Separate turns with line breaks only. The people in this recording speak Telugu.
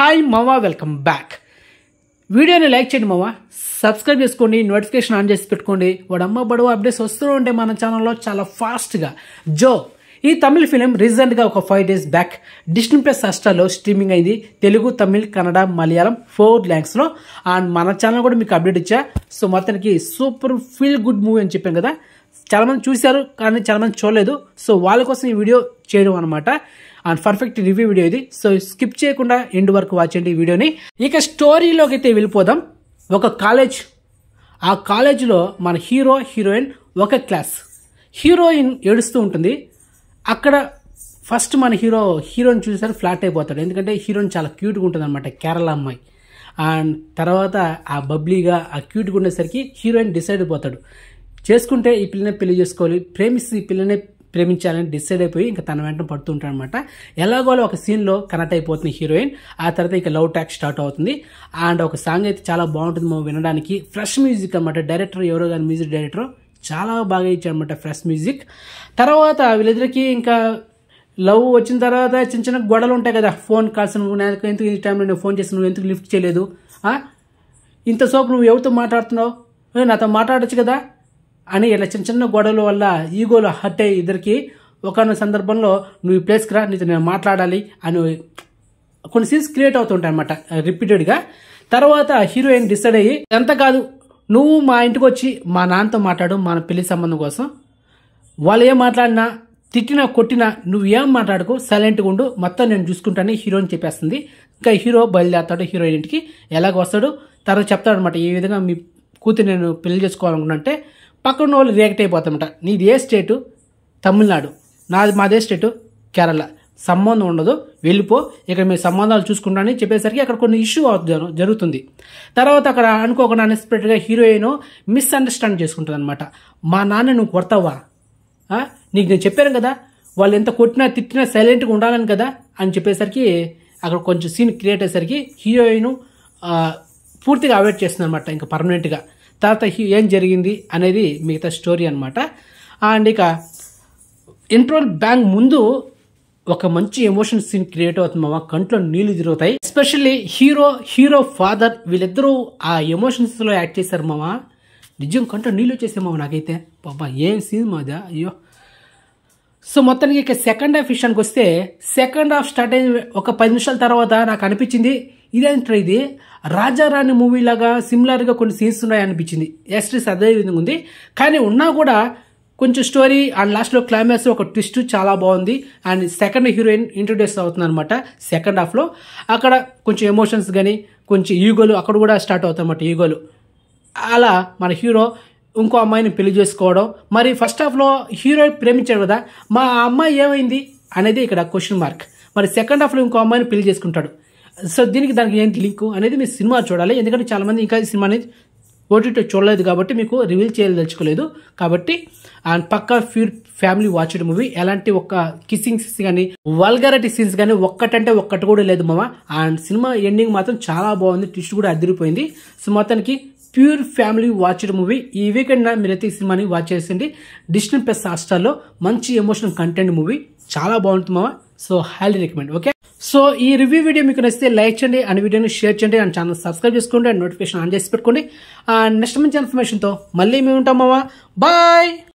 హాయ్ మావా, వెల్కమ్ బ్యాక్. వీడియోని లైక్ చేయండి మావా, సబ్స్క్రైబ్ చేసుకోండి, నోటిఫికేషన్ ఆన్ చేసి పెట్టుకోండి. వాడమ్మ బడువ అప్డేట్స్ వస్తూ ఉంటే మన ఛానల్లో చాలా ఫాస్ట్గా. జో ఈ తమిళ ఫిలిం రీసెంట్గా ఒక 5 days బ్యాక్ డిస్నీ ప్లస్ హాట్‌స్టార్లో స్ట్రీమింగ్ అయింది. తెలుగు, తమిళ్, కన్నడ, మలయాళం 4 లాంగ్వేజ్లో. అండ్ మన ఛానల్ కూడా మీకు అప్డేట్ ఇచ్చా. సో మొత్తానికి సూపర్ ఫీల్ గుడ్ మూవీ అని చెప్పాం కదా, చాలా మంది చూశారు కానీ చాలా మంది చూడలేదు. సో వాళ్ళ కోసం ఈ వీడియో చేయడం అనమాట. అండ్ పర్ఫెక్ట్ రివ్యూ వీడియో ఇది. సో స్కిప్ చేయకుండా ఎండ్ వరకు వాచ్ చేయండి ఈ వీడియోని. ఇక స్టోరీలోకి అయితే వెళ్ళిపోదాం. ఒక కాలేజ్, ఆ కాలేజీలో మన హీరో హీరోయిన్ ఒక క్లాస్. హీరోయిన్ ఏడుస్తూ ఉంటుంది. అక్కడ ఫస్ట్ మన హీరోయిన్ చూసారు ఫ్లాట్ అయిపోతాడు. ఎందుకంటే హీరోయిన్ చాలా క్యూట్గా ఉంటుంది అనమాట, కేరళ అమ్మాయి. అండ్ తర్వాత ఆ బబ్లీగా ఆ క్యూట్గా ఉండేసరికి హీరోయిన్ డిసైడ్ అయిపోతాడు, చేసుకుంటే ఈ పిల్లనే పెళ్లి చేసుకోవాలి, ప్రేమిస్తే ఈ పిల్లనే ప్రేమించాలని డిసైడ్ అయిపోయి ఇంకా తన వెంట పడుతూ ఉంటాడు అనమాట. ఎలాగోలో ఒక సీన్లో కనెక్ట్ అయిపోతుంది హీరోయిన్. ఆ తర్వాత ఇక లవ్ ట్రాక్ స్టార్ట్ అవుతుంది. అండ్ ఒక సాంగ్ అయితే చాలా బాగుంటుంది మనం వినడానికి. ఫ్రెష్ మ్యూజిక్ అనమాట. డైరెక్టర్ ఎవరో కానీ మ్యూజిక్ డైరెక్టర్ చాలా బాగా ఇచ్చాడు అనమాట ఫ్రెష్ మ్యూజిక్. తర్వాత వీళ్ళిద్దరికి ఇంకా లవ్ వచ్చిన తర్వాత చిన్న చిన్న గొడవలు ఉంటాయి కదా. ఫోన్ కాల్స్, నువ్వు ఎందుకు ఈ టైంలో నేను ఫోన్ చేసి నువ్వు ఎందుకు లిఫ్ట్ చేయలేదు, ఇంతసేపు నువ్వు ఎవరితో మాట్లాడుతున్నావు, నాతో మాట్లాడచ్చు కదా అని ఇలా చిన్న చిన్న గొడవల వల్ల ఈగోలో హర్ట్ అయ్యి ఇద్దరికి ఒకనొక సందర్భంలో నువ్వు ఈ ప్లేస్కి రా, నీతో నేను మాట్లాడాలి అని కొన్ని సీన్స్ క్రియేట్ అవుతుంటాయి అనమాట రిపీటెడ్గా. తర్వాత హీరోయిన్ డిసైడ్ అయ్యి, అంతా కాదు నువ్వు మా ఇంటికి వచ్చి మా నాన్నతో మాట్లాడు మన పెళ్లి సంబంధం కోసం, వాళ్ళు ఏం మాట్లాడినా తిట్టినా కొట్టినా నువ్వు ఏం మాట్లాడుకో, సైలెంట్గా ఉండు, మొత్తం నేను చూసుకుంటానని హీరోయిన్ చెప్పేస్తుంది. ఇంకా హీరో బయలుదేరుతాడు హీరోయిన్ ఇంటికి. ఎలాగ వస్తాడు తర్వాత చెప్తాడు అనమాట, ఈ విధంగా మీ కూతురు నేను పెళ్లి చేసుకోవాలనుకుంటే పక్కన వాళ్ళు రియాక్ట్ అయిపోతామట. నీది ఏ స్టేటు? తమిళనాడు. మాదే స్టేటు కేరళ. సంబంధం ఉండదు, వెళ్ళిపో, ఇక్కడ మీ సంబంధాలు చూసుకుంటానని చెప్పేసరికి అక్కడ కొన్ని ఇష్యూ జరుగుతుంది. తర్వాత అక్కడ అనుకోకుండా అన్ఎక్స్పెక్టెడ్గా హీరోయిన్ మిస్అండర్స్టాండ్ చేసుకుంటుంది అనమాట. మా నాన్న నువ్వు కొడతావా, నీకు నేను చెప్పాను కదా వాళ్ళు ఎంత కొట్టినా తిట్టినా సైలెంట్గా ఉండాలని కదా అని చెప్పేసరికి అక్కడ కొంచెం సీన్ క్రియేట్ అయ్యేసరికి హీరోయిన్ పూర్తిగా అవాయిడ్ చేస్తుంది అనమాట ఇంకా పర్మనెంట్గా. తర్వాత ఏం జరిగింది అనేది మిగతా స్టోరీ అనమాట. అండ్ ఇక ఇంట్రోల్ బ్యాంగ్ ముందు ఒక మంచి ఎమోషన్ సీన్ క్రియేట్ అవుతుంది మామ. కంట్లో నీళ్లు తిరుగుతాయి. ఎస్పెషల్లీ హీరో ఫాదర్ వీళ్ళిద్దరూ ఆ ఎమోషన్స్ లో యాక్ట్ చేశారు మామ. నిజం కంట్లో నీళ్ళు వచ్చేసాయి మామ నాకైతే. పాపా ఏం సీన్ మాదా, అయ్యో. సో మొత్తానికి ఇక సెకండ్ హాఫ్ విషయానికి వస్తే, సెకండ్ హాఫ్ స్టార్ట్ అయిన ఒక 10 నిమిషాల తర్వాత నాకు అనిపించింది ఇదేంట్రా ఇది రాజారాణి మూవీ లాగా సిమిలర్ గా కొన్ని సీన్స్ ఉన్నాయి అనిపించింది. ఎస్ట్రీస్ అదే విధంగా ఉంది కానీ ఉన్నా కూడా కొంచెం స్టోరీ అండ్ లాస్ట్ లో క్లైమాక్స్ ఒక ట్విస్ట్ చాలా బాగుంది. అండ్ సెకండ్ హీరోయిన్ ఇంట్రొడ్యూస్ అవుతుంది అనమాట సెకండ్ హాఫ్ లో. అక్కడ కొంచెం ఎమోషన్స్ కానీ కొంచెం ఈగోలు అక్కడ కూడా స్టార్ట్ అవుతాయి అన్నమాట, ఈగోలు. అలా మన హీరో ఇంకో అమ్మాయిని పెళ్లి చేసుకోవడం. మరి ఫస్ట్ హాఫ్ లో హీరో ప్రేమించాడు కదా, మా అమ్మాయి ఏమైంది అనేది ఇక్కడ క్వశ్చన్ మార్క్. మరి సెకండ్ హాఫ్ లో ఇంకో అమ్మాయిని పెళ్లి చేసుకుంటాడు. సో దానికి ఏంటి లింక్ అనేది మీరు సినిమా చూడాలి. ఎందుకంటే చాలా మంది ఇంకా ఈ సినిమా అనేది ఓటీటీ చూడలేదు కాబట్టి మీకు రివీల్ చేయదలుచుకోలేదు కాబట్టి. అండ్ పక్కా ఫ్యామిలీ వాచ్డ్ మూవీ. ఎలాంటి ఒక్క కిస్సింగ్ సీన్స్ కానీ వల్గారిటీ సీన్స్ కానీ ఒక్కటంటే ఒక్కటి కూడా లేదు మామ. అండ్ సినిమా ఎండింగ్ మాత్రం చాలా బాగుంది, ట్విస్ట్ కూడా అదిరిపోయింది. సో మొత్తానికి ప్యూర్ ఫ్యామిలీ వాచ్డ్ మూవీ. ఈ వీకెండ్ మీరైతే ఈ సినిమాని వాచ్ చేసండి. డిస్నీ ప్లస్ హాట్‌స్టార్లో మంచి ఎమోషనల్ కంటెంట్ మూవీ, చాలా బాగుంటుంది మామ. So highly recommend. Okay, so ఈ రివ్యూ వీడియో మీకు నచ్చితే లైక్ చేయండి, అండ్ వీడియోని షేర్ చేయండి, అండ్ ఛానల్ సబ్స్క్రైబ్ చేసుకోండి, అండ్ నోటిఫికేషన్ ఆన్ చేసి పెట్టుకోండి. అండ్ నెక్స్ట్ మంచి ఇన్ఫర్మేషన్తో మళ్ళీ మేము ఉంటాం మామ. బాయ్.